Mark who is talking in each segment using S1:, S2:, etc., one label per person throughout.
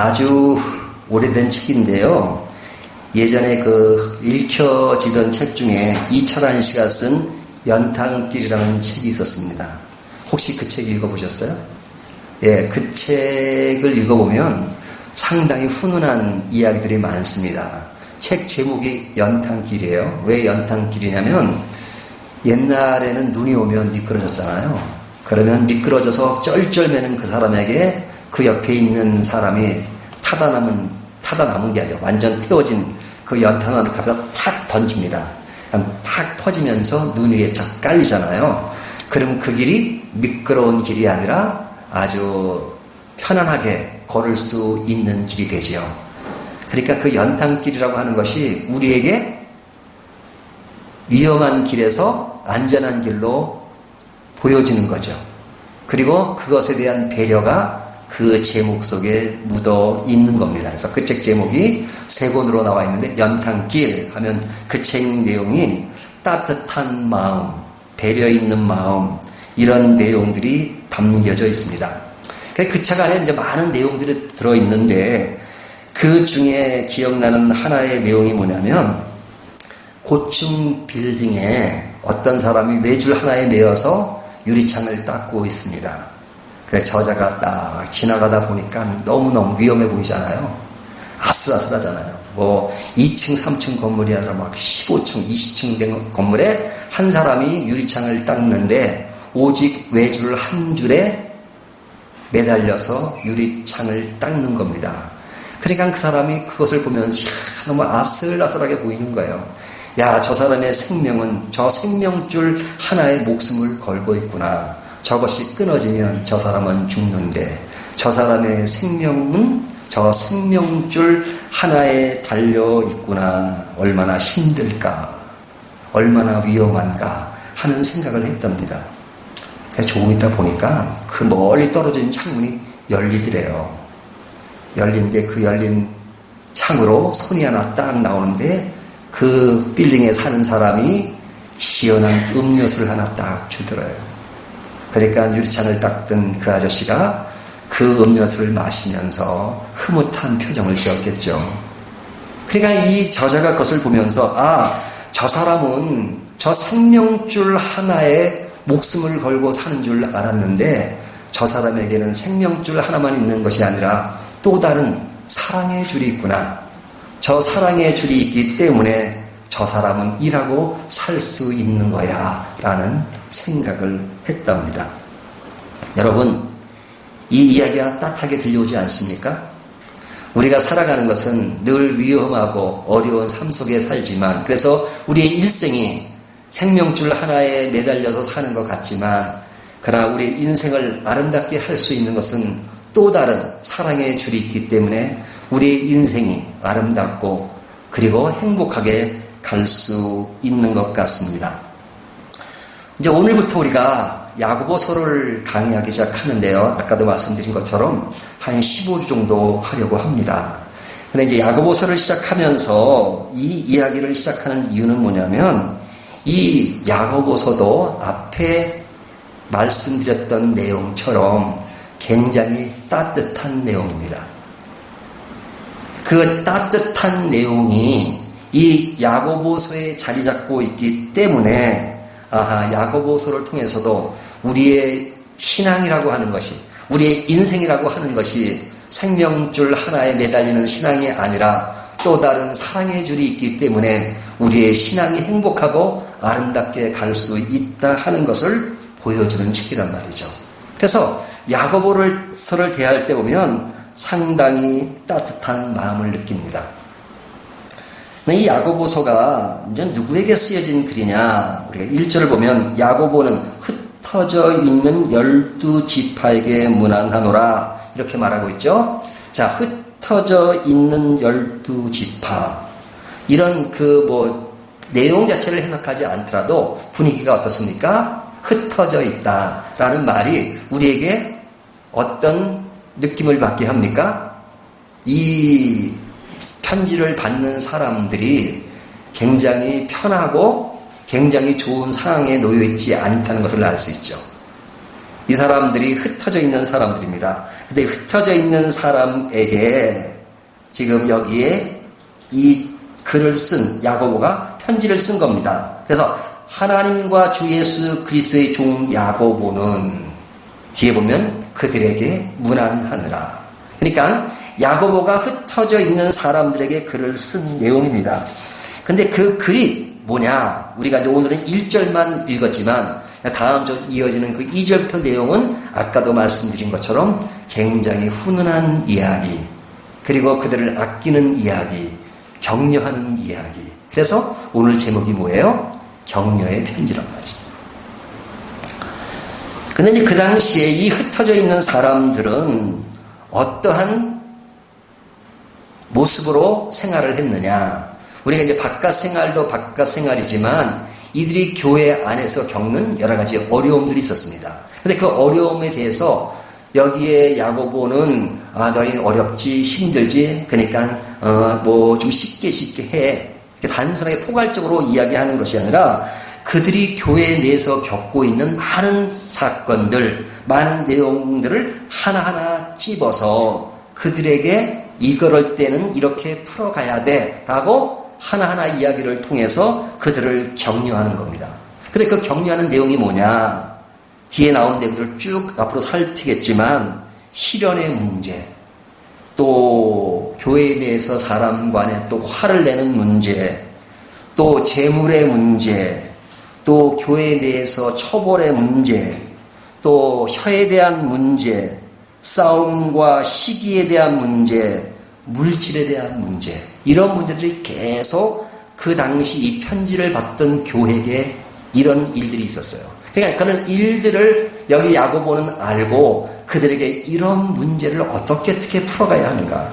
S1: 아주 오래된 책인데요. 예전에 읽혀지던 책 중에 이철환 씨가 쓴 연탄길이라는 책이 있었습니다. 혹시 그 책 읽어보셨어요? 예, 그 책을 읽어보면 상당히 훈훈한 이야기들이 많습니다. 책 제목이 연탄길이에요. 왜 연탄길이냐면 옛날에는 눈이 오면 미끄러졌잖아요. 그러면 미끄러져서 쩔쩔매는 그 사람에게 그 옆에 있는 사람이 타다 남은 게 아니라 완전 태워진 그 연탄을 갖다 탁 던집니다. 탁 퍼지면서 눈 위에 착 깔리잖아요. 그럼 그 길이 미끄러운 길이 아니라 아주 편안하게 걸을 수 있는 길이 되지요. 그러니까 그 연탄길이라고 하는 것이 우리에게 위험한 길에서 안전한 길로 보여지는 거죠. 그리고 그것에 대한 배려가 그 제목 속에 묻어 있는 겁니다. 그래서 그 책 제목이 세 권으로 나와 있는데 연탄길 하면 그 책 내용이 따뜻한 마음, 배려 있는 마음, 이런 내용들이 담겨져 있습니다. 그 책 안에 이제 많은 내용들이 들어있는데 그 중에 기억나는 하나의 내용이 뭐냐면 고층 빌딩에 어떤 사람이 외줄 하나에 매어서 유리창을 닦고 있습니다. 그래서 저자가 딱 지나가다 보니까 너무너무 위험해 보이잖아요. 아슬아슬하잖아요. 2층, 3층 건물이 아니라 15층, 20층 된 건물에 한 사람이 유리창을 닦는데 오직 외줄 한 줄에 매달려서 유리창을 닦는 겁니다. 그러니까 그 사람이 그것을 보면서 너무 아슬아슬하게 보이는 거예요. 야, 저 사람의 생명은 저 생명줄 하나에 목숨을 걸고 있구나. 저것이 끊어지면 저 사람은 죽는데 저 사람의 생명은 저 생명줄 하나에 달려 있구나. 얼마나 힘들까, 얼마나 위험한가 하는 생각을 했답니다. 조금 있다 보니까 그 멀리 떨어진 창문이 열리더래요. 열린데 그 열린 창으로 손이 하나 딱 나오는데 그 빌딩에 사는 사람이 시원한 음료수를 하나 딱 주더래요. 그러니까 유리창을 닦던 그 아저씨가 그 음료수를 마시면서 흐뭇한 표정을 지었겠죠. 그러니까 이 저자가 그것을 보면서 저 사람은 저 생명줄 하나에 목숨을 걸고 사는 줄 알았는데 저 사람에게는 생명줄 하나만 있는 것이 아니라 또 다른 사랑의 줄이 있구나. 저 사랑의 줄이 있기 때문에 저 사람은 일하고 살 수 있는 거야 라는 생각을 했답니다. 여러분, 이 이야기가 따뜻하게 들려오지 않습니까? 우리가 살아가는 것은 늘 위험하고 어려운 삶 속에 살지만, 그래서 우리의 일생이 생명줄 하나에 매달려서 사는 것 같지만, 그러나 우리의 인생을 아름답게 할 수 있는 것은 또 다른 사랑의 줄이 있기 때문에 우리의 인생이 아름답고 그리고 행복하게 갈 수 있는 것 같습니다. 이제 오늘부터 우리가 야고보서를 강의하기 시작하는데요. 아까도 말씀드린 것처럼 한 15주 정도 하려고 합니다. 근데 이제 야고보서를 시작하면서 이 이야기를 시작하는 이유는 뭐냐면 이 야고보서도 앞에 말씀드렸던 내용처럼 굉장히 따뜻한 내용입니다. 그 따뜻한 내용이 이 야고보서에 자리 잡고 있기 때문에 야고보서를 통해서도 우리의 신앙이라고 하는 것이, 우리의 인생이라고 하는 것이 생명줄 하나에 매달리는 신앙이 아니라 또 다른 사랑의 줄이 있기 때문에 우리의 신앙이 행복하고 아름답게 갈 수 있다 하는 것을 보여주는 책이란 말이죠. 그래서 야고보서를 대할 때 보면 상당히 따뜻한 마음을 느낍니다. 이 야고보서가 이제 누구에게 쓰여진 글이냐? 우리가 1절을 보면 야고보는 흩어져 있는 12지파에게 문안하노라 이렇게 말하고 있죠. 자, 흩어져 있는 12지파, 이런 내용 자체를 해석하지 않더라도 분위기가 어떻습니까? 흩어져 있다라는 말이 우리에게 어떤 느낌을 받게 합니까? 이 편지를 받는 사람들이 굉장히 편하고 굉장히 좋은 상황에 놓여 있지 않다는 것을 알 수 있죠. 이 사람들이 흩어져 있는 사람들입니다. 근데 흩어져 있는 사람에게 지금 여기에 이 글을 쓴 야고보가 편지를 쓴 겁니다. 그래서 하나님과 주 예수 그리스도의 종 야고보는 뒤에 보면 그들에게 문안하느라. 그러니까 야고보가 흩어져 있는 사람들에게 글을 쓴 내용입니다. 근데 그 글이 뭐냐? 우리가 이제 오늘은 1절만 읽었지만 다음 주 이어지는 그 2절부터 내용은 아까도 말씀드린 것처럼 굉장히 훈훈한 이야기, 그리고 그들을 아끼는 이야기, 격려하는 이야기. 그래서 오늘 제목이 뭐예요? 격려의 편지란 말이죠. 근데 이제 그 당시에 이 흩어져 있는 사람들은 어떠한 모습으로 생활을 했느냐? 우리가 이제 바깥 생활도 바깥 생활이지만 이들이 교회 안에서 겪는 여러 가지 어려움들이 있었습니다. 근데 그 어려움에 대해서 여기에 야고보는 너희는 어렵지, 힘들지, 그러니까 뭐 좀 쉽게 해. 단순하게 포괄적으로 이야기하는 것이 아니라 그들이 교회 내에서 겪고 있는 많은 사건들, 많은 내용들을 하나하나 찝어서 그들에게 이럴 때는 이렇게 풀어가야 돼 라고 하나하나 이야기를 통해서 그들을 격려하는 겁니다. 근데 그 격려하는 내용이 뭐냐? 뒤에 나오는 내용들을 쭉 앞으로 살피겠지만 시련의 문제, 또 교회에 대해서 사람 간에 또 화를 내는 문제, 또 재물의 문제, 또 교회에 대해서 처벌의 문제, 또 혀에 대한 문제, 싸움과 시기에 대한 문제, 물질에 대한 문제, 이런 문제들이 계속 그 당시 이 편지를 받던 교회에 이런 일들이 있었어요. 그러니까 그런 일들을 여기 야고보는 알고 그들에게 이런 문제를 어떻게 풀어가야 하는가.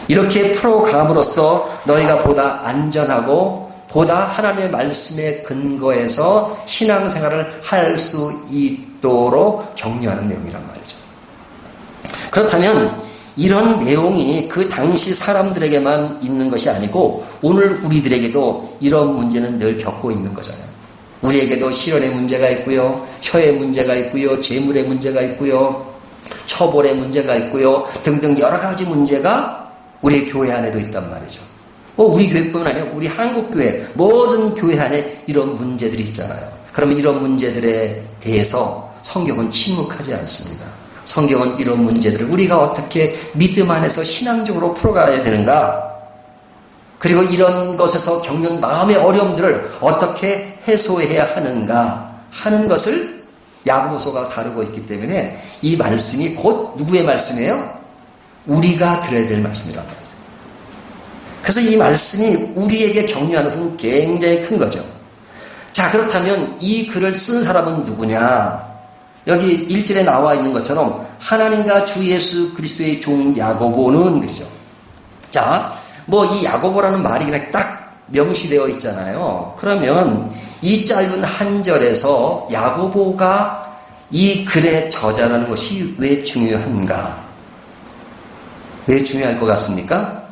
S1: 이렇게 풀어감으로써 너희가 보다 안전하고 보다 하나님의 말씀에 근거해서 신앙생활을 할 수 있도록 격려하는 내용이란 말이죠. 그렇다면 이런 내용이 그 당시 사람들에게만 있는 것이 아니고 오늘 우리들에게도 이런 문제는 늘 겪고 있는 거잖아요. 우리에게도 시련의 문제가 있고요, 혀의 문제가 있고요, 재물의 문제가 있고요, 처벌의 문제가 있고요, 등등 여러 가지 문제가 우리 교회 안에도 있단 말이죠. 우리 교회뿐만 아니라 우리 한국교회 모든 교회 안에 이런 문제들이 있잖아요. 그러면 이런 문제들에 대해서 성경은 침묵하지 않습니다. 성경은 이런 문제들을 우리가 어떻게 믿음 안에서 신앙적으로 풀어가야 되는가, 그리고 이런 것에서 겪는 마음의 어려움들을 어떻게 해소해야 하는가 하는 것을 야고보서가 다루고 있기 때문에 이 말씀이 곧 누구의 말씀이에요? 우리가 들어야 될 말씀이란 말이에요. 그래서 이 말씀이 우리에게 격려하는 것은 굉장히 큰 거죠. 자, 그렇다면 이 글을 쓴 사람은 누구냐? 여기 1절에 나와 있는 것처럼 하나님과 주 예수 그리스도의 종 야고보는 그러죠. 자, 뭐 이 야고보라는 말이 그냥 딱 명시되어 있잖아요. 그러면 이 짧은 한 절에서 야고보가 이 글의 저자라는 것이 왜 중요한가? 왜 중요할 것 같습니까?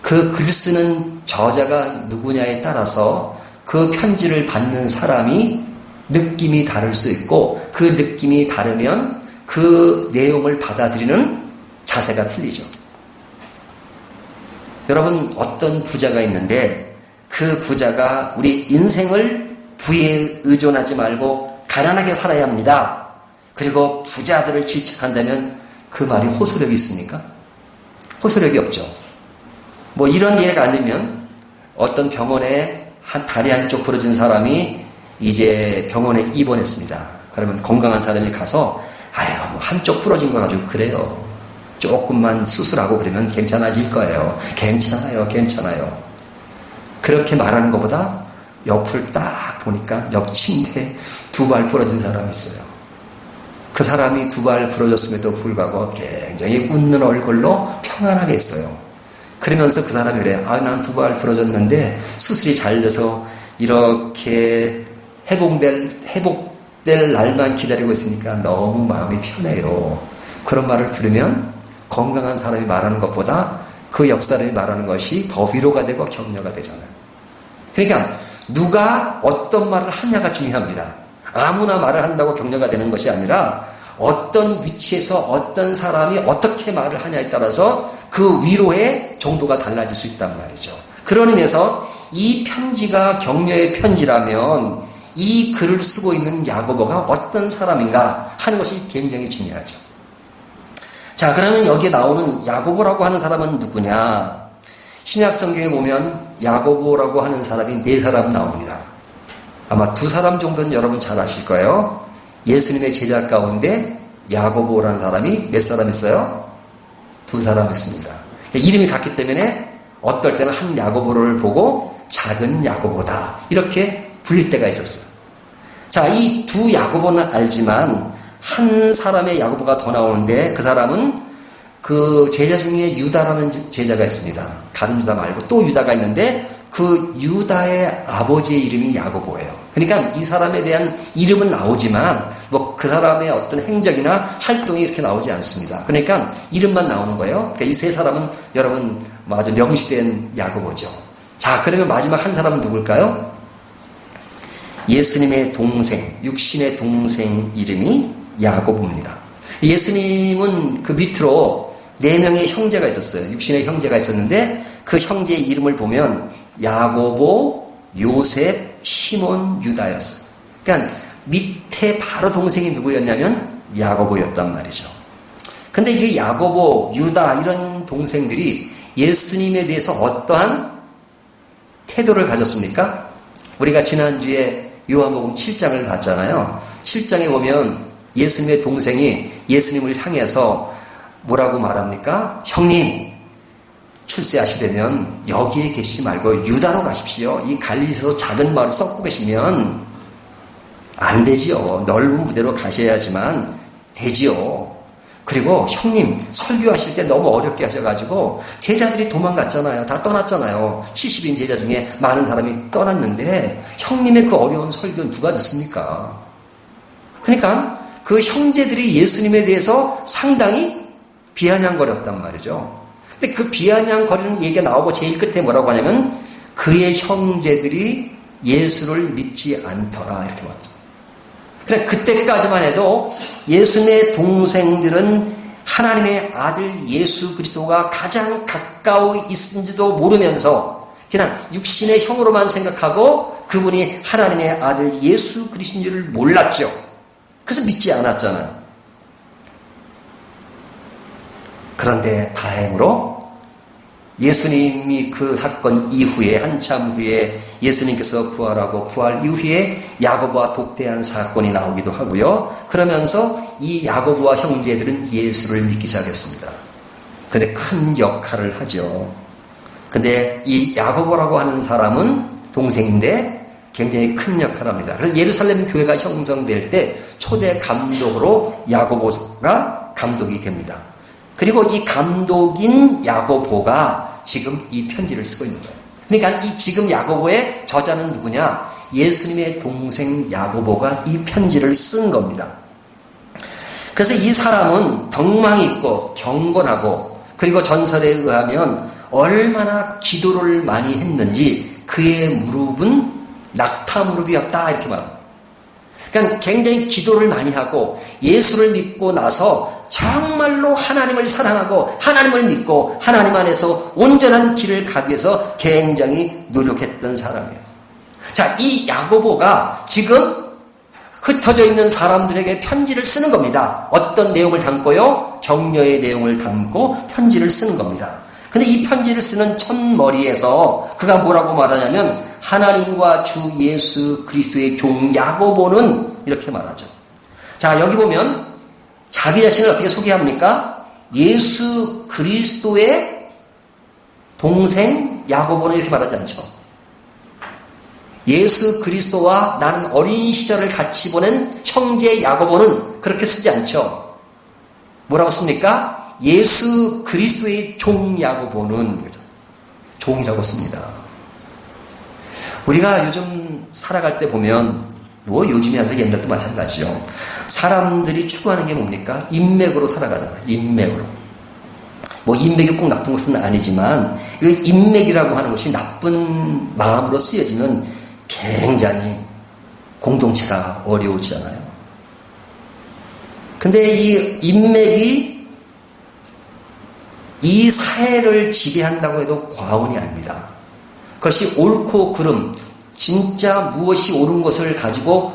S1: 그 글 쓰는 저자가 누구냐에 따라서 그 편지를 받는 사람이 느낌이 다를 수 있고, 그 느낌이 다르면 그 내용을 받아들이는 자세가 틀리죠. 여러분, 어떤 부자가 있는데 그 부자가 우리 인생을 부에 의존하지 말고 가난하게 살아야 합니다, 그리고 부자들을 질책한다면 그 말이 호소력이 있습니까? 호소력이 없죠. 뭐 이런 예가 아니면 어떤 병원에 다리 한쪽 부러진 사람이 이제 병원에 입원했습니다. 그러면 건강한 사람이 가서 뭐 한쪽 부러진 거 가지고 그래요, 조금만 수술하고 그러면 괜찮아질 거예요, 괜찮아요. 그렇게 말하는 것보다 옆을 딱 보니까 옆 침대에 2발 부러진 사람이 있어요. 그 사람이 2발 부러졌음에도 불구하고 굉장히 웃는 얼굴로 평안하게 있어요. 그러면서 그 사람이 그래요. 난 2발 부러졌는데 수술이 잘 돼서 이렇게 회복될 날만 기다리고 있으니까 너무 마음이 편해요. 그런 말을 들으면 건강한 사람이 말하는 것보다 그 옆 사람이 말하는 것이 더 위로가 되고 격려가 되잖아요. 그러니까 누가 어떤 말을 하냐가 중요합니다. 아무나 말을 한다고 격려가 되는 것이 아니라 어떤 위치에서 어떤 사람이 어떻게 말을 하냐에 따라서 그 위로의 정도가 달라질 수 있단 말이죠. 그런 의미에서 이 편지가 격려의 편지라면 이 글을 쓰고 있는 야고보가 어떤 사람인가 하는 것이 굉장히 중요하죠. 자, 그러면 여기에 나오는 야고보라고 하는 사람은 누구냐? 신약 성경에 보면 야고보라고 하는 사람이 4사람 나옵니다. 아마 2사람 정도는 여러분 잘 아실 거예요. 예수님의 제자 가운데 야고보라는 사람이 몇 사람 있어요? 2사람 있습니다. 이름이 같기 때문에 어떨 때는 한 야고보를 보고 작은 야고보다 이렇게 불릴 때가 있었어요. 자, 이 2 야고보는 알지만 한 사람의 야고보가 더 나오는데 그 사람은 그 제자 중에 유다라는 제자가 있습니다. 다른 유다 말고 또 유다가 있는데 그 유다의 아버지의 이름이 야고보예요. 그러니까 이 사람에 대한 이름은 나오지만 뭐 그 사람의 어떤 행적이나 활동이 이렇게 나오지 않습니다. 그러니까 이름만 나오는 거예요. 그러니까 이 3사람은 여러분 아주 명시된 야고보죠. 자, 그러면 마지막 한 사람은 누굴까요? 예수님의 동생, 육신의 동생 이름이 야고보입니다. 예수님은 그 밑으로 4명의 형제가 있었어요. 육신의 형제가 있었는데 그 형제의 이름을 보면 야고보, 요셉, 시몬, 유다였어요. 그러니까 밑에 바로 동생이 누구였냐면 야고보였단 말이죠. 근데 이 야고보, 유다 이런 동생들이 예수님에 대해서 어떠한 태도를 가졌습니까? 우리가 지난주에 요한복음 7장을 봤잖아요. 7장에 보면 예수님의 동생이 예수님을 향해서 뭐라고 말합니까? 형님, 출세하시려면 여기에 계시지 말고 유다로 가십시오. 이 갈릴리에서 작은 마을을 썩고 계시면 안 되지요. 넓은 무대로 가셔야지만 되지요. 그리고 형님, 설교하실 때 너무 어렵게 하셔가지고 제자들이 도망갔잖아요. 다 떠났잖아요. 70인 제자 중에 많은 사람이 떠났는데 형님의 그 어려운 설교 누가 듣습니까? 그러니까 그 형제들이 예수님에 대해서 상당히 비아냥거렸단 말이죠. 근데 그 비아냥거리는 얘기가 나오고 제일 끝에 뭐라고 하냐면 그의 형제들이 예수를 믿지 않더라 이렇게 말했죠. 그래 그때까지만 해도 예수님의 동생들은 하나님의 아들 예수 그리스도가 가장 가까이 있는지도 모르면서 그냥 육신의 형으로만 생각하고 그분이 하나님의 아들 예수 그리스도인 줄을 몰랐죠. 그래서 믿지 않았잖아요. 그런데 다행으로 예수님이 그 사건 이후에 한참 후에 예수님께서 부활하고 부활 이후에 야고보와 독대한 사건이 나오기도 하고요. 그러면서 이 야고보와 형제들은 예수를 믿기 시작했습니다. 근데 큰 역할을 하죠. 근데 이 야고보라고 하는 사람은 동생인데 굉장히 큰 역할을 합니다. 그래서 예루살렘 교회가 형성될 때 초대 감독으로 야고보가 감독이 됩니다. 그리고 이 감독인 야고보가 지금 이 편지를 쓰고 있는 거예요. 그러니까 이 지금 야고보의 저자는 누구냐? 예수님의 동생 야고보가 이 편지를 쓴 겁니다. 그래서 이 사람은 덕망이 있고 경건하고 그리고 전설에 의하면 얼마나 기도를 많이 했는지 그의 무릎은 낙타 무릎이었다 이렇게 말합니다. 그러니까 굉장히 기도를 많이 하고 예수를 믿고 나서 정말로 하나님을 사랑하고 하나님을 믿고 하나님 안에서 온전한 길을 가기 위해서 굉장히 노력했던 사람이에요. 자, 이 야고보가 지금 흩어져 있는 사람들에게 편지를 쓰는 겁니다. 어떤 내용을 담고요? 격려의 내용을 담고 편지를 쓰는 겁니다. 근데 이 편지를 쓰는 첫머리에서 그가 뭐라고 말하냐면 하나님과 주 예수 그리스도의 종 야고보는 이렇게 말하죠. 자, 여기 보면 자기 자신을 어떻게 소개합니까? 예수 그리스도의 동생 야고보는 이렇게 말하지 않죠. 예수 그리스도와 나는 어린 시절을 같이 보낸 형제 야고보는 그렇게 쓰지 않죠. 뭐라고 씁니까? 예수 그리스도의 종 야고보는 종이라고 씁니다. 우리가 요즘 살아갈 때 보면 뭐 요즘이 아니라 옛날도 마찬가지죠. 사람들이 추구하는 게 뭡니까? 인맥으로 살아가잖아요. 인맥으로. 뭐 인맥이 꼭 나쁜 것은 아니지만 이 인맥이라고 하는 것이 나쁜 마음으로 쓰여지면 굉장히 공동체가 어려워지잖아요. 근데 이 인맥이 이 사회를 지배한다고 해도 과언이 아닙니다. 그것이 옳고 그름, 진짜 무엇이 옳은 것을 가지고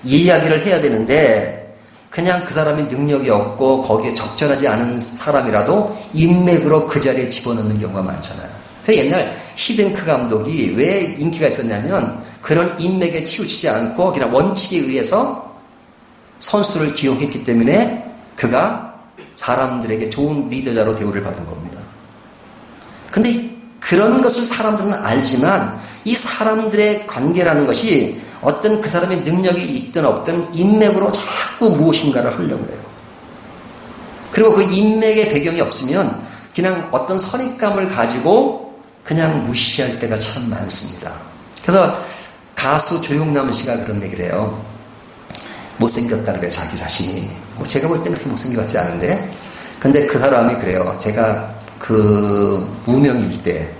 S1: 이야기를 해야 되는데 그냥 그 사람이 능력이 없고 거기에 적절하지 않은 사람이라도 인맥으로 그 자리에 집어넣는 경우가 많잖아요. 그래서 옛날 히딩크 감독이 왜 인기가 있었냐면 그런 인맥에 치우치지 않고 그냥 원칙에 의해서 선수를 기용했기 때문에 그가 사람들에게 좋은 리더자로 대우를 받은 겁니다. 근데 그런 것을 사람들은 알지만 이 사람들의 관계라는 것이 어떤 그 사람의 능력이 있든 없든 인맥으로 자꾸 무엇인가를 하려고 해요. 그리고 그 인맥의 배경이 없으면 그냥 어떤 선입감을 가지고 그냥 무시할 때가 참 많습니다. 그래서 가수 조용남 씨가 그런 얘기를 해요. 못생겼다 그래요, 자기 자신이. 뭐 제가 볼 때는 그렇게 못생겼지 않은데. 근데 그 사람이 그래요. 제가 그 무명일 때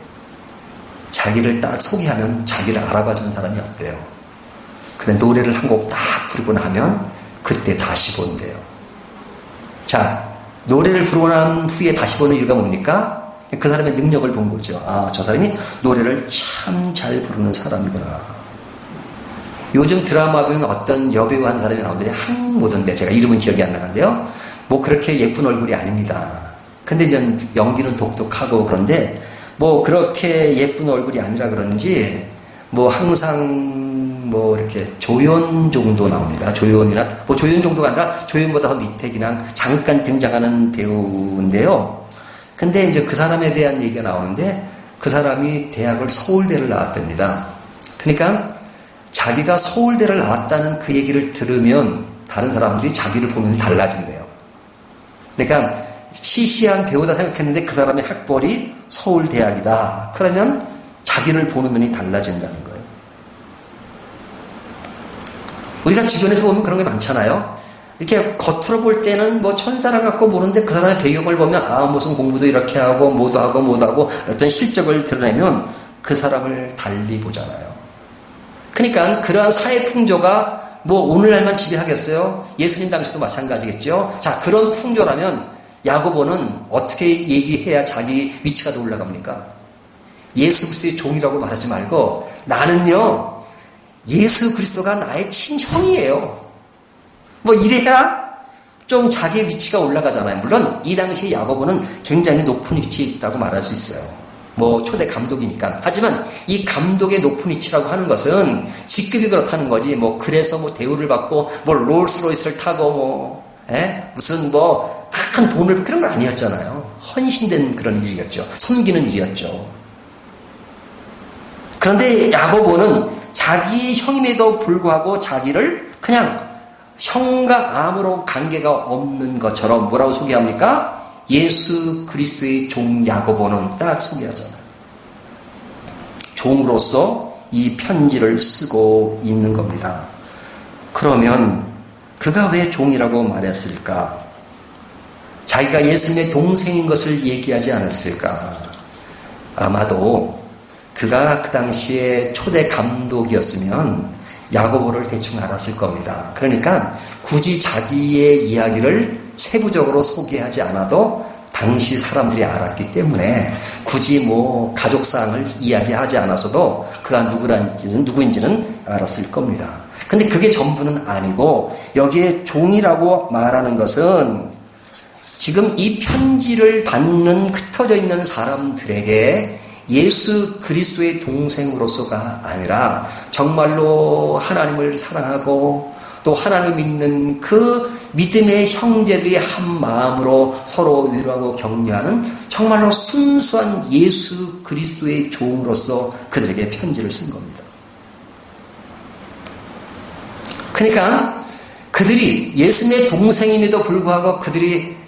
S1: 자기를 딱 소개하면 자기를 알아봐주는 사람이 없대요. 근데 노래를 한 곡 딱 부르고 나면 그때 다시 본대요. 자, 노래를 부르고 난 후에 다시 보는 이유가 뭡니까? 그 사람의 능력을 본 거죠. 아, 저 사람이 노래를 참 잘 부르는 사람이구나. 요즘 드라마 보면 어떤 여배우 한 사람이 나오는데 한모던데 제가 이름은 기억이 안 나는데요. 뭐 그렇게 예쁜 얼굴이 아닙니다. 근데 이제 연기는 독특하고 그런데 뭐 그렇게 예쁜 얼굴이 아니라 그런지 뭐 항상 뭐 이렇게 조연 정도 나옵니다. 조연이나 뭐 조연 정도가 아니라 조연보다 더 밑에 그냥 잠깐 등장하는 배우인데요. 근데 이제 그 사람에 대한 얘기가 나오는데 그 사람이 대학을 서울대를 나왔답니다. 그러니까 자기가 서울대를 나왔다는 그 얘기를 들으면 다른 사람들이 자기를 보면 달라진대요. 그러니까 시시한 배우다 생각했는데 그 사람의 학벌이 서울대학이다. 그러면 자기를 보는 눈이 달라진다는 거예요. 우리가 주변에서 보면 그런 게 많잖아요. 이렇게 겉으로 볼 때는 뭐 천사를 갖고 모르는데 그 사람의 배경을 보면 아 무슨 공부도 이렇게 하고 뭐도 하고 어떤 실적을 드러내면 그 사람을 달리 보잖아요. 그러니까 그러한 사회 풍조가 뭐 오늘날만 지배하겠어요? 예수님 당시도 마찬가지겠죠. 자, 그런 풍조라면 야고보는 어떻게 얘기해야 자기 위치가 더 올라갑니까? 예수 그리스도의 종이라고 말하지 말고 나는요 예수 그리스도가 나의 친형이에요. 뭐 이래야 좀 자기 위치가 올라가잖아요. 물론 이 당시 야고보는 굉장히 높은 위치에 있다고 말할 수 있어요. 뭐 초대 감독이니까. 하지만 이 감독의 높은 위치라고 하는 것은 직급이 그렇다는 거지. 뭐 그래서 뭐 대우를 받고 뭐 롤스로이스를 타고 뭐 무슨 뭐 큰 돈을 그런 거 아니었잖아요. 헌신된 그런 일이었죠. 섬기는 일이었죠. 그런데 야고보는 자기 형임에도 불구하고 자기를 그냥 형과 아무런 관계가 없는 것처럼 뭐라고 소개합니까? 예수 그리스도의 종 야고보는 딱 소개하잖아요. 종으로서 이 편지를 쓰고 있는 겁니다. 그러면 그가 왜 종이라고 말했을까? 자기가 예수님의 동생인 것을 얘기하지 않았을까? 아마도 그가 그 당시에 초대 감독이었으면 야고보를 대충 알았을 겁니다. 그러니까 굳이 자기의 이야기를 세부적으로 소개하지 않아도 당시 사람들이 알았기 때문에 굳이 뭐 가족사항을 이야기하지 않았어도 그가 누구인지는 알았을 겁니다. 근데 그게 전부는 아니고 여기에 종이라고 말하는 것은 지금 이 편지를 받는 흩어져 있는 사람들에게 예수 그리스도의 동생으로서가 아니라 정말로 하나님을 사랑하고 또 하나님 믿는 그 믿음의 형제들이 한 마음으로 서로 위로하고 격려하는 정말로 순수한 예수 그리스도의 종으로서 그들에게 편지를 쓴 겁니다. 그러니까 그들이 예수님의 동생임에도 불구하고 그들이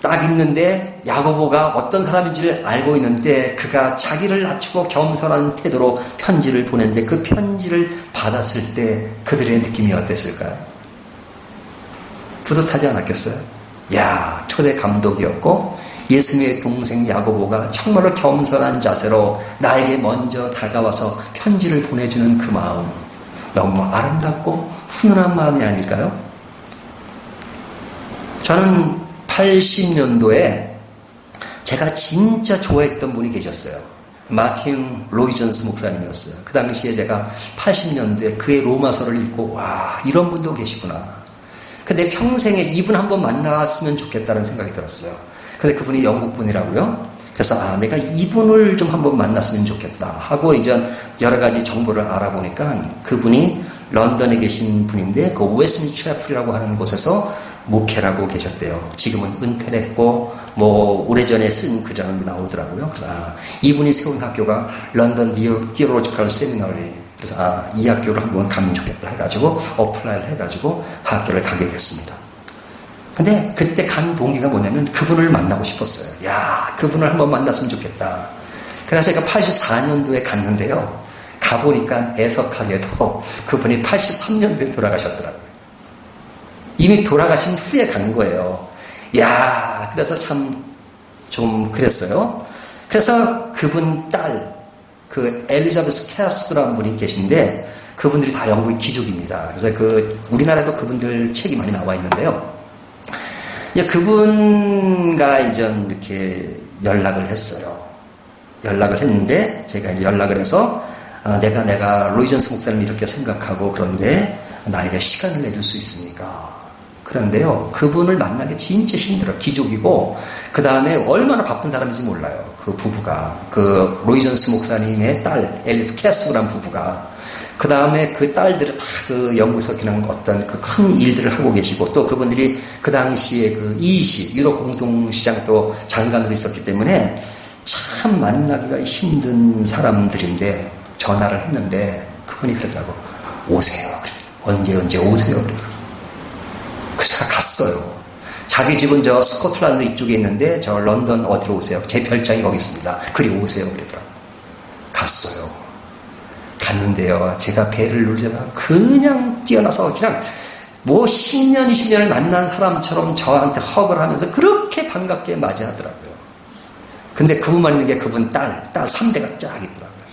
S1: 딱 있는데 야고보가 어떤 사람인지를 알고 있는데 그가 자기를 낮추고 겸손한 태도로 편지를 보냈는데 그 편지를 받았을 때 그들의 느낌이 어땠을까요? 뿌듯하지 않았겠어요? 야, 초대 감독이었고 예수님의 동생 야고보가 정말로 겸손한 자세로 나에게 먼저 다가와서 편지를 보내주는 그 마음, 너무 아름답고 훈훈한 마음이 아닐까요? 저는 80년도에 제가 진짜 좋아했던 분이 계셨어요. 마틴 로이전스 목사님이었어요. 그 당시에 제가 80년대 그의 로마서를 읽고 와, 이런 분도 계시구나. 근데 평생에 이분 한번 만났으면 좋겠다는 생각이 들었어요. 근데 그분이 영국 분이라고요. 그래서 내가 이분을 좀 한번 만났으면 좋겠다 하고 이제 여러 가지 정보를 알아보니까 그분이 런던에 계신 분인데 그 웨스트민스터 채플이라고 하는 곳에서 목회라고 계셨대요. 지금은 은퇴를 했고 오래전에 쓴 글이 나오더라고요. 그래서 이분이 세운 학교가 런던 디어로지컬 세미너리. 그래서 이 학교를 한번 가면 좋겠다 해가지고 어플라이를 해가지고 학교를 가게 됐습니다. 근데 그때 간 동기가 뭐냐면 그분을 만나고 싶었어요. 야, 그분을 한번 만났으면 좋겠다. 그래서 제가 84년도에 갔는데요. 가보니까 애석하게도 그분이 83년도에 돌아가셨더라고요. 이미 돌아가신 후에 간 거예요. 야, 그래서 참 좀 그랬어요. 그래서 그분 딸, 그 엘리자베스 캐스트라는 분이 계신데 그분들이 다 영국의 귀족입니다. 그래서 우리나라에도 그분들 책이 많이 나와 있는데요. 그분과 이제 이렇게 연락을 했어요. 연락을 했는데 제가 연락을 해서 내가 로이전스 목사님 이렇게 생각하고 그런데 나에게 시간을 내줄 수 있습니까? 그런데요, 그분을 만나기 진짜 힘들어. 귀족이고 그 다음에 얼마나 바쁜 사람인지 몰라요. 그 부부가 그 로이전스 목사님의 딸 엘리스 캐스라는 부부가 그 다음에 그 딸들은 다 그 영국에서 그냥 어떤 그 큰 일들을 하고 계시고 또 그분들이 그 당시에 그 EEC 유럽 공동시장 또 장관으로 있었기 때문에 참 만나기가 힘든 사람들인데 전화를 했는데 그분이 그러더라고. 오세요. 언제 오세요. 그래서 제가 갔어요. 자기 집은 저 스코틀랜드 이쪽에 있는데 저 런던 어디로 오세요. 제 별장이 거기 있습니다. 그리 오세요. 그러더라고요. 갔어요. 갔는데요. 제가 배를 누르다가 그냥 뛰어나서 그냥 10년, 20년을 만난 사람처럼 저한테 헉을 하면서 그렇게 반갑게 맞이하더라고요. 근데 그분만 있는 게 그분 딸 3대가 쫙 있더라고요.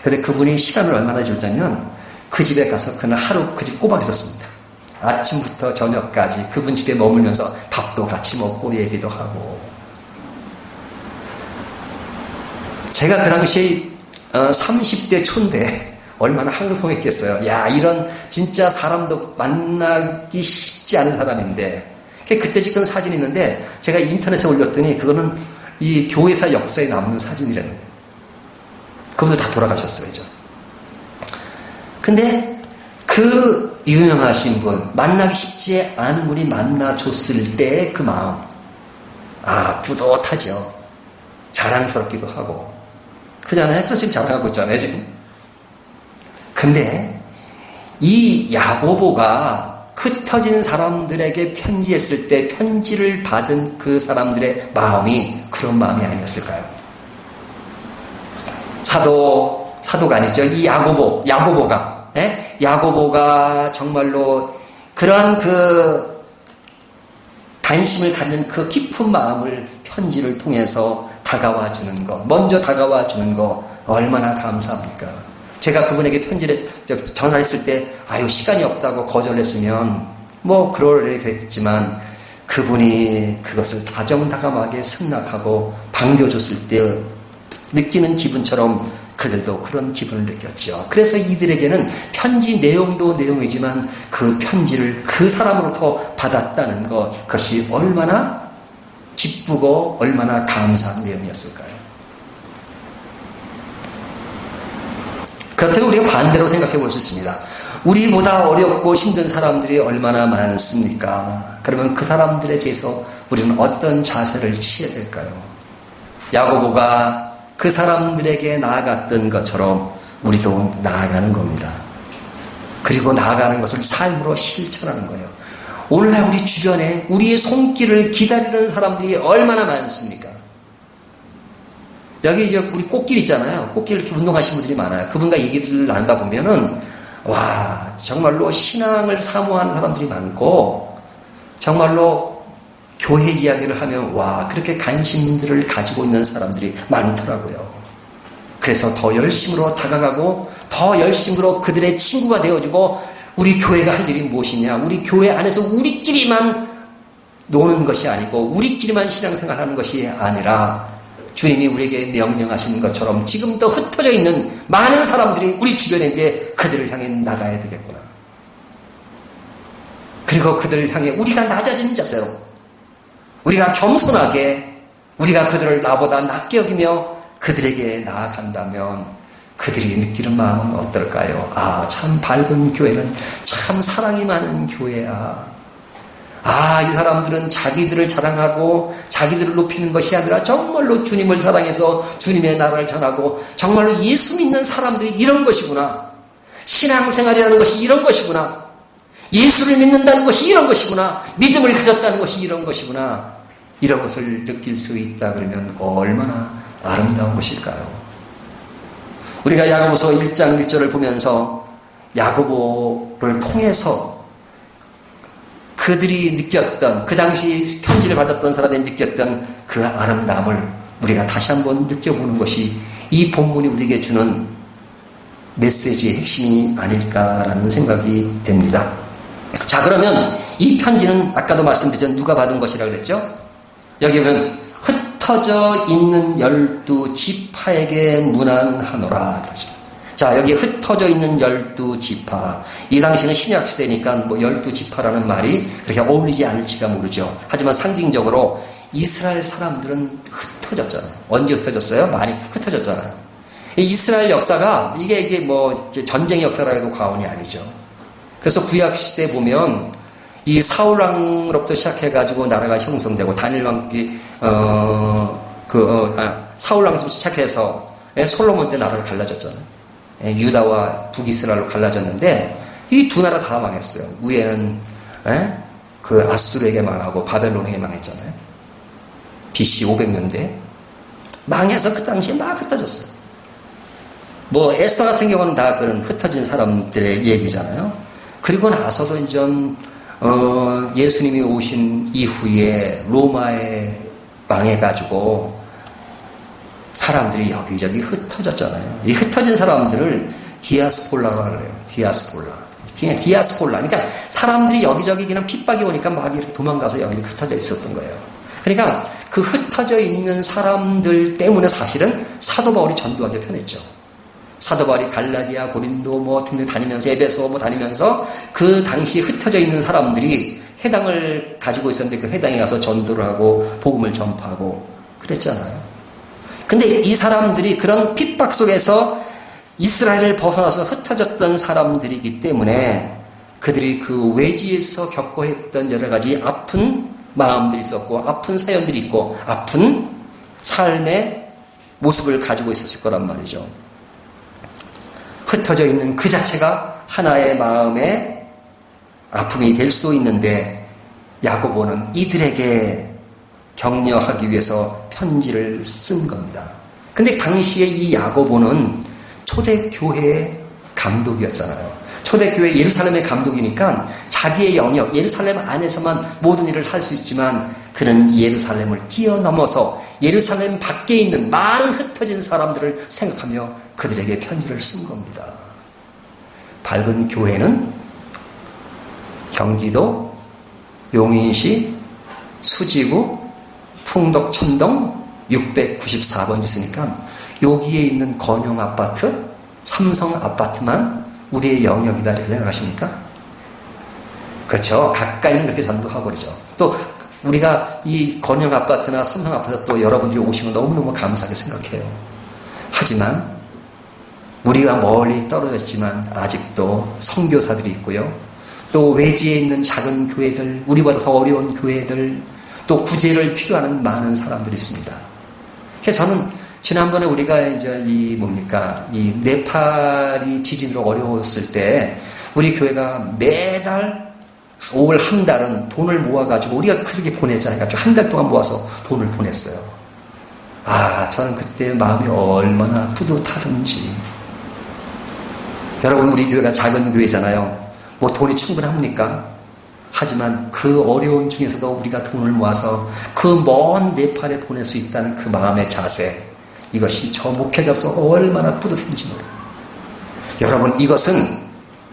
S1: 근데 그분이 시간을 얼마나 줬냐면 그 집에 가서 그날 하루 그 집 꼬박 있었습니다. 아침부터 저녁까지 그분 집에 머물면서 밥도 같이 먹고 얘기도 하고. 제가 그 당시 30대 초인데 얼마나 항송했겠어요. 야, 이런 진짜 사람도 만나기 쉽지 않은 사람인데. 그때 찍은 사진이 있는데 제가 인터넷에 올렸더니 그거는 이 교회사 역사에 남는 사진이라는 거예요. 그분들 다 돌아가셨어요, 이제. 근데 그 유명하신 분, 만나기 쉽지 않은 분이 만나줬을 때의 그 마음, 뿌듯하죠. 자랑스럽기도 하고. 그잖아요? 그래서 지금 자랑하고 있잖아요, 지금. 근데 이 야고보가 흩어진 사람들에게 편지했을 때 편지를 받은 그 사람들의 마음이 그런 마음이 아니었을까요? 사도가 아니죠. 이 야고보가 정말로 그러한 그 관심을 갖는 그 깊은 마음을 편지를 통해서 다가와 주는 것, 먼저 다가와 주는 것 얼마나 감사합니까? 제가 그분에게 편지를 전화했을 때 시간이 없다고 거절했으면 그러겠지만 그분이 그것을 다정다감하게 승낙하고 반겨줬을 때 느끼는 기분처럼 그들도 그런 기분을 느꼈죠. 그래서 이들에게는 편지 내용도 내용이지만 그 편지를 그 사람으로부터 받았다는 것, 그것이 얼마나 기쁘고 얼마나 감사한 내용이었을까요? 그렇다면 우리가 반대로 생각해 볼 수 있습니다. 우리보다 어렵고 힘든 사람들이 얼마나 많습니까? 그러면 그 사람들에 대해서 우리는 어떤 자세를 취해야 될까요? 야고보가 그 사람들에게 나아갔던 것처럼 우리도 나아가는 겁니다. 그리고 나아가는 것을 삶으로 실천하는 거예요. 오늘날 우리 주변에 우리의 손길을 기다리는 사람들이 얼마나 많습니까? 여기 이제 우리 꽃길 있잖아요. 꽃길 이렇게 운동하시는 분들이 많아요. 그분과 얘기를 나누다 보면은, 정말로 신앙을 사모하는 사람들이 많고, 정말로 교회 이야기를 하면, 그렇게 관심들을 가지고 있는 사람들이 많더라고요. 그래서 더 열심으로 다가가고, 더 더 열심으로 그들의 친구가 되어주고 우리 교회가 할 일이 무엇이냐? 우리 교회 안에서 우리끼리만 노는 것이 아니고 우리끼리만 신앙생활하는 것이 아니라 주님이 우리에게 명령하신 것처럼 지금도 흩어져 있는 많은 사람들이 우리 주변에 있는데 그들을 향해 나가야 되겠구나. 그리고 그들을 향해 우리가 낮아진 자세로, 우리가 겸손하게, 우리가 그들을 나보다 낮게 여기며 그들에게 나아간다면 그들이 느끼는 마음은 어떨까요? 아, 참 밝은 교회는 참 사랑이 많은 교회야. 아, 이 사람들은 자기들을 자랑하고 자기들을 높이는 것이 아니라 정말로 주님을 사랑해서 주님의 나라를 전하고 정말로 예수 믿는 사람들이 이런 것이구나. 신앙생활이라는 것이 이런 것이구나. 예수를 믿는다는 것이 이런 것이구나. 믿음을 가졌다는 것이 이런 것이구나. 이런 것을 느낄 수 있다 그러면 얼마나 아름다운 것일까요? 우리가 야고보서 1장 1절을 보면서 야고보를 통해서 그들이 느꼈던, 그 당시 편지를 받았던 사람들이 느꼈던 그 아름다움을 우리가 다시 한번 느껴보는 것이 이 본문이 우리에게 주는 메시지의 핵심이 아닐까라는 생각이 됩니다. 자, 그러면 이 편지는 아까도 말씀드렸죠. 누가 받은 것이라고 그랬죠? 여기 보면 흩어져 있는 12지파에게 문안하노라. 자, 여기 흩어져 있는 12지파. 이 당시는 신약시대니까 12지파라는 말이 그렇게 어울리지 않을지가 모르죠. 하지만 상징적으로 이스라엘 사람들은 흩어졌잖아요. 언제 흩어졌어요? 많이 흩어졌잖아요. 이스라엘 역사가 이게 전쟁의 역사라 해도 과언이 아니죠. 그래서 구약시대 보면 이 사울왕으로부터 시작해가지고 나라가 형성되고 다니엘왕, 사울왕부터 시작해서 솔로몬 때 나라가 갈라졌잖아요. 유다와 북이스라엘로 갈라졌는데 이 두 나라 다 망했어요. 위에는 그 아수르에게 망하고 바벨론에게 망했잖아요. BC 500년대 망해서 그 당시에 막 흩어졌어요. 에스더 같은 경우는 다 그런 흩어진 사람들의 얘기잖아요. 그리고 나서도 이제 예수님이 오신 이후에 로마에 망해가지고 사람들이 여기저기 흩어졌잖아요. 이 흩어진 사람들을 디아스폴라라고 그래요. 디아스폴라. 그러니까 사람들이 여기저기 그냥 핍박이 오니까 막 이렇게 도망가서 여기 흩어져 있었던 거예요. 그러니까 그 흩어져 있는 사람들 때문에 사실은 사도 바울이 전도하기 편했죠. 사도 바울이 갈라디아, 고린도 등등 다니면서 에베소 다니면서 그 당시 흩어져 있는 사람들이 해당을 가지고 있었는데 그 해당에 가서 전도를 하고 복음을 전파하고 그랬잖아요. 근데 이 사람들이 그런 핍박 속에서 이스라엘을 벗어나서 흩어졌던 사람들이기 때문에 그들이 그 외지에서 겪고 했던 여러 가지 아픈 마음들이 있었고 아픈 사연들이 있고 아픈 삶의 모습을 가지고 있었을 거란 말이죠. 흩어져 있는 그 자체가 하나의 마음의 아픔이 될 수도 있는데 야고보는 이들에게 격려하기 위해서 편지를 쓴 겁니다. 근데 당시에 이 야고보는 초대교회의 감독이었잖아요. 초대교회 예루살렘의 감독이니까 자기의 영역, 예루살렘 안에서만 모든 일을 할 수 있지만 그는 예루살렘을 뛰어넘어서 예루살렘 밖에 있는 많은 흩어진 사람들을 생각하며 그들에게 편지를 쓴 겁니다. 밝은 교회는 경기도, 용인시, 수지구, 풍덕천동 694번 있으니까 여기에 있는 건영 아파트, 삼성 아파트만 우리의 영역이다 이렇게 생각하십니까? 그렇죠. 가까이는 그렇게 전도하고 그러죠. 또 우리가 이 건영 아파트나 삼성 아파트 또 여러분들이 오시면 너무너무 감사하게 생각해요. 하지만 우리가 멀리 떨어져 있지만 아직도 선교사들이 있고요. 또 외지에 있는 작은 교회들, 우리보다 더 어려운 교회들, 또 구제를 필요하는 많은 사람들이 있습니다. 그래서 저는 지난번에 우리가 이제 이 네팔이 지진으로 어려웠을 때 우리 교회가 매달 올 한 달은 돈을 모아가지고 우리가 그렇게 보냈잖아요. 한 달 동안 모아서 돈을 보냈어요. 아, 저는 그때 마음이 얼마나 뿌듯하던지. 여러분, 우리 교회가 작은 교회잖아요. 돈이 충분합니까? 하지만 그 어려운 중에서도 우리가 돈을 모아서 그 먼 네팔에 보낼 수 있다는 그 마음의 자세, 이것이 저 목회자로서 얼마나 뿌듯한지 모르겠어요. 여러분, 이것은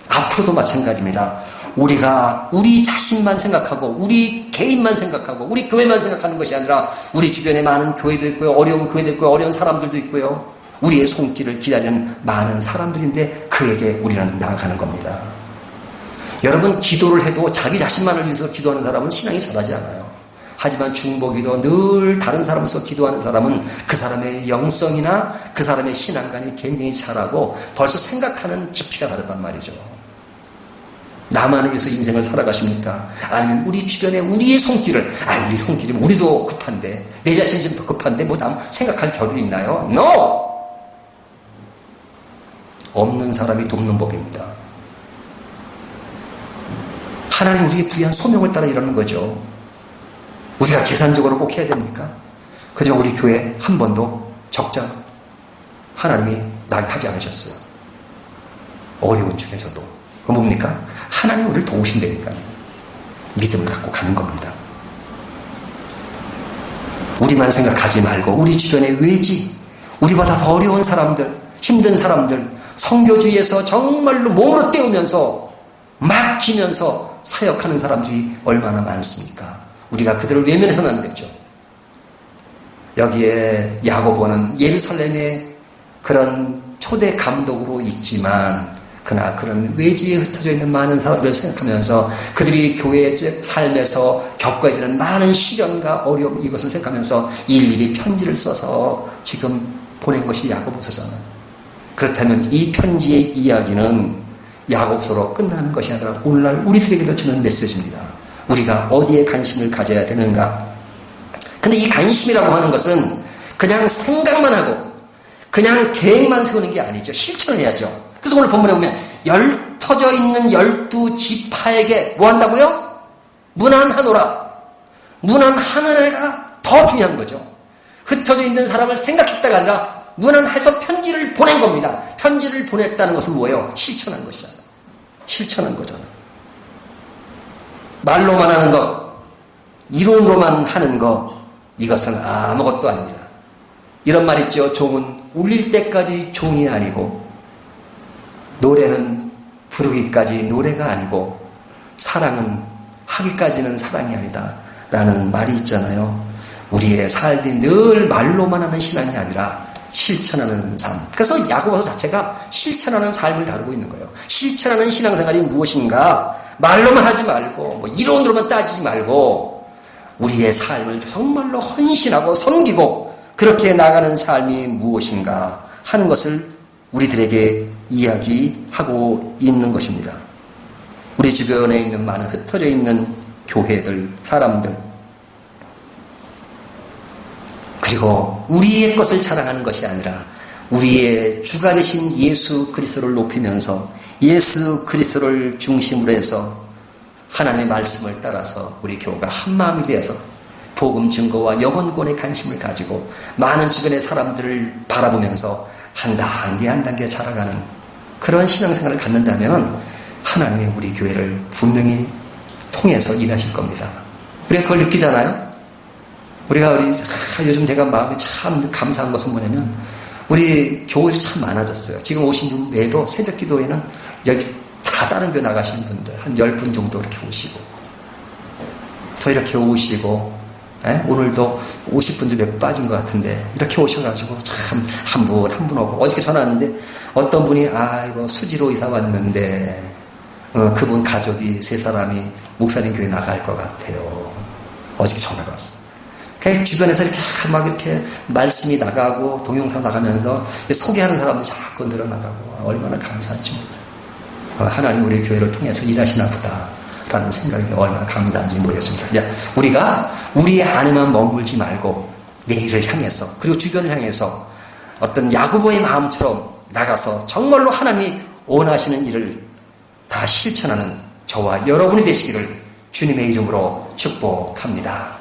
S1: 앞으로도 마찬가지입니다. 우리가 우리 자신만 생각하고 우리 개인만 생각하고 우리 교회만 생각하는 것이 아니라 우리 주변에 많은 교회도 있고요, 어려운 교회도 있고요, 어려운 사람들도 있고요, 우리의 손길을 기다리는 많은 사람들인데 그에게 우리는 나아가는 겁니다. 여러분, 기도를 해도 자기 자신만을 위해서 기도하는 사람은 신앙이 잘하지 않아요. 하지만 중보기도 늘 다른 사람을 위해서 기도하는 사람은 그 사람의 영성이나 그 사람의 신앙관이 굉장히 잘하고 벌써 생각하는 깊이가 다르단 말이죠. 나만을 위해서 인생을 살아가십니까? 아니면 우리 주변에 우리의 손길을, 우리 손길이 우리도 급한데, 내 자신이 좀 더 급한데 뭐 남 생각할 겨를이 있나요? No! 없는 사람이 돕는 법입니다. 하나님 우리에게 부여한 소명을 따라 일하는 거죠. 우리가 계산적으로 꼭 해야 됩니까? 그지만 우리 교회 한 번도 적자 하나님이 나게 하지 않으셨어요. 어려운 중에서도. 그건 뭡니까? 하나님 우리를 도우신다니까요. 믿음을 갖고 가는 겁니다. 우리만 생각하지 말고 우리 주변의 외지, 우리보다 더 어려운 사람들, 힘든 사람들, 선교주의에서 정말로 몸으로 때우면서 맡기면서 사역하는 사람들이 얼마나 많습니까? 우리가 그들을 외면해서는 안 되죠. 여기에 야고보는 예루살렘의 그런 초대 감독으로 있지만 그러나 그런 외지에 흩어져 있는 많은 사람들을 생각하면서 그들이 교회의 삶에서 겪어야 되는 많은 시련과 어려움, 이것을 생각하면서 일일이 편지를 써서 지금 보낸 것이 야고보서잖아요. 그렇다면 이 편지의 이야기는 야고보서로 끝나는 것이 아니라 오늘날 우리들에게도 주는 메시지입니다. 우리가 어디에 관심을 가져야 되는가? 근데 이 관심이라고 하는 것은 그냥 생각만 하고 그냥 계획만 세우는 게 아니죠. 실천해야죠. 그래서 오늘 본문에 보면 흩어져 있는 12지파에게 뭐 한다고요? 문안하노라. 문안하느라가 더 중요한 거죠. 흩어져 있는 사람을 생각했다가 아니라 문안해서 편지를 보낸 겁니다. 편지를 보냈다는 것은 뭐예요? 실천한 것이잖아요. 실천한 거잖아요. 말로만 하는 것, 이론으로만 하는 것, 이것은 아무것도 아닙니다. 이런 말 있죠. 종은 울릴 때까지 종이 아니고 노래는 부르기까지 노래가 아니고 사랑은 하기까지는 사랑이 아니다 라는 말이 있잖아요. 우리의 삶이 늘 말로만 하는 신앙이 아니라 실천하는 삶. 그래서 야고보서 자체가 실천하는 삶을 다루고 있는 거예요. 실천하는 신앙생활이 무엇인가? 말로만 하지 말고 뭐 이론으로만 따지지 말고 우리의 삶을 정말로 헌신하고 섬기고 그렇게 나가는 삶이 무엇인가 하는 것을 우리들에게 이야기하고 있는 것입니다. 우리 주변에 있는 많은 흩어져 있는 교회들, 사람들, 그리고 우리의 것을 자랑하는 것이 아니라 우리의 주가 되신 예수 그리스도를 높이면서 예수 그리스도를 중심으로 해서 하나님의 말씀을 따라서 우리 교회가 한마음이 되어서 복음 증거와 영혼권에 관심을 가지고 많은 주변의 사람들을 바라보면서 한 단계 한 단계 자라가는 그런 신앙생활을 갖는다면 하나님이 우리 교회를 분명히 통해서 일하실 겁니다. 우리가 그걸 느끼잖아요. 우리 요즘 내가 마음이 참 감사한 것은 뭐냐면 우리 교회들이 참 많아졌어요. 지금 오신 분 외에도 새벽 기도에는 여기 다 다른 교회 나가시는 분들 한 10분 정도 이렇게 오시고 또 이렇게 오시고 오늘도 오실 분들 몇 분 빠진 것 같은데 이렇게 오셔가지고 참 한 분 오고 어저께 전화 왔는데 어떤 분이 이거 수지로 이사 왔는데 그분 가족이 3사람이 목사님 교회 나갈 것 같아요. 어저께 전화가 왔어요. 그러니까 주변에서 이렇게 막 이렇게 말씀이 나가고 동영상 나가면서 소개하는 사람도 자꾸 늘어나가고 얼마나 감사한지 몰라요. 하나님 우리 교회를 통해서 일하시나 보다 라는 생각이 얼마나 감사한지 모르겠습니다. 우리가 우리 안에만 머물지 말고 내일을 향해서 그리고 주변을 향해서 어떤 야고보의 마음처럼 나가서 정말로 하나님이 원하시는 일을 다 실천하는 저와 여러분이 되시기를 주님의 이름으로 축복합니다.